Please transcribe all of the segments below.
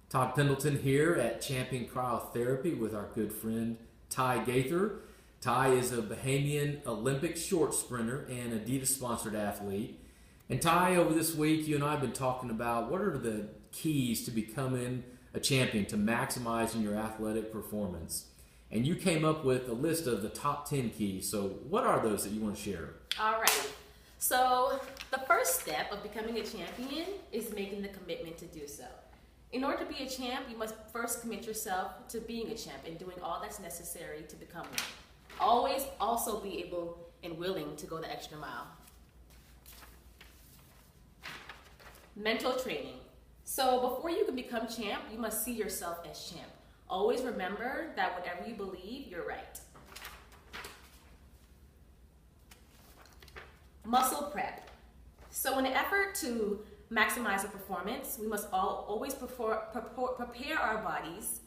Todd Pendleton here at Champion Cryotherapy with our good friend Ty Gaither. Ty is a Bahamian Olympic short sprinter and Adidas sponsored athlete. And Ty, over this week, you and I have been talking about what are the keys to becoming a champion, to maximizing your athletic performance. And you came up with a list of the top 10 keys. So what are those that you want to share? All right. So the first step of becoming a champion is making the commitment to do so. In order to be a champ, you must first commit yourself to being a champ and doing all that's necessary to become one. Always also be able and willing to go the extra mile. Mental training. So before you can become champ, you must see yourself as champ. Always remember that whatever you believe, you're right. Muscle prep. So in an effort to maximize our performance, we must always prepare our bodies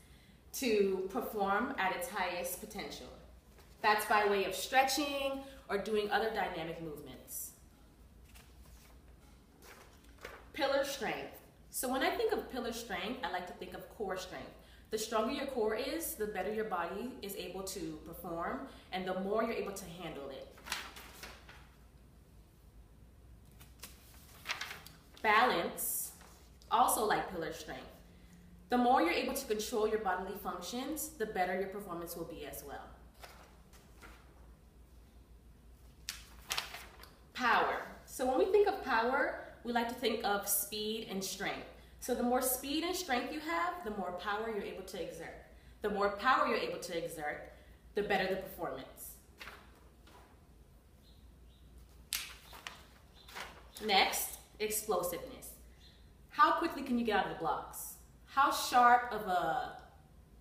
to perform at its highest potential. That's by way of stretching or doing other dynamic movements. Pillar strength. So when I think of pillar strength, I like to think of core strength. The stronger your core is, the better your body is able to perform, and the more you're able to handle it. Balance, also like pillar strength. The more you're able to control your bodily functions, the better your performance will be as well. Power. So when we think of power, we like to think of speed and strength. So the more speed and strength you have, the more power you're able to exert. The more power you're able to exert, the better the performance. Next, explosiveness. How quickly can you get out of the blocks? How sharp of a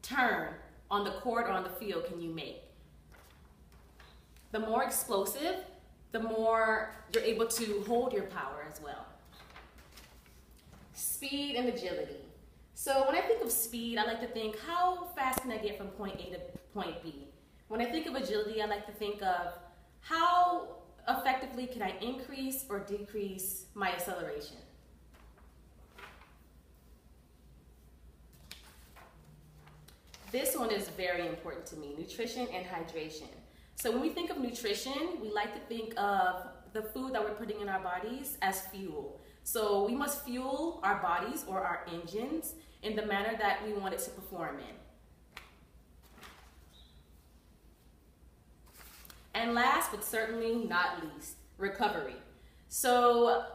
turn on the court or on the field can you make? The more explosive, the more you're able to hold your power as well. Speed and agility. So when I think of speed, I like to think, how fast can I get from point A to point B? When I think of agility, I like to think of how effectively can I increase or decrease my acceleration. This one is very important to me, nutrition and hydration. So when we think of nutrition, we like to think of the food that we're putting in our bodies as fuel. So we must fuel our bodies or our engines in the manner that we want it to perform in. And last but certainly not least, recovery. So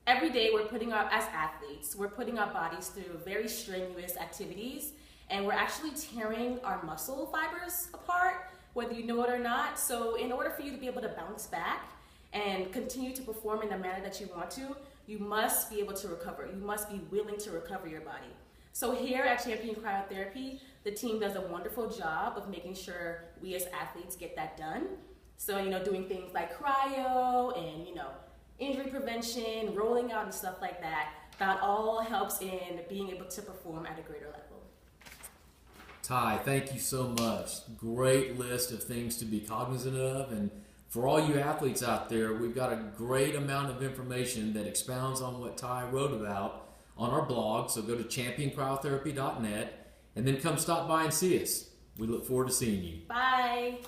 every day as athletes, we're putting our bodies through very strenuous activities, and we're actually tearing our muscle fibers apart, whether you know it or not. So in order for you to be able to bounce back and continue to perform in the manner that you want to, you must be able to recover. You must be willing to recover your body. So here at Champion Cryotherapy, the team does a wonderful job of making sure we as athletes get that done. So, doing things like cryo and, injury prevention, rolling out and stuff like that, that all helps in being able to perform at a greater level. Ty, thank you so much. Great list of things to be cognizant of. And for all you athletes out there, we've got a great amount of information that expounds on what Ty wrote about on our blog. So go to championcryotherapy.net and then come stop by and see us. We look forward to seeing you. Bye.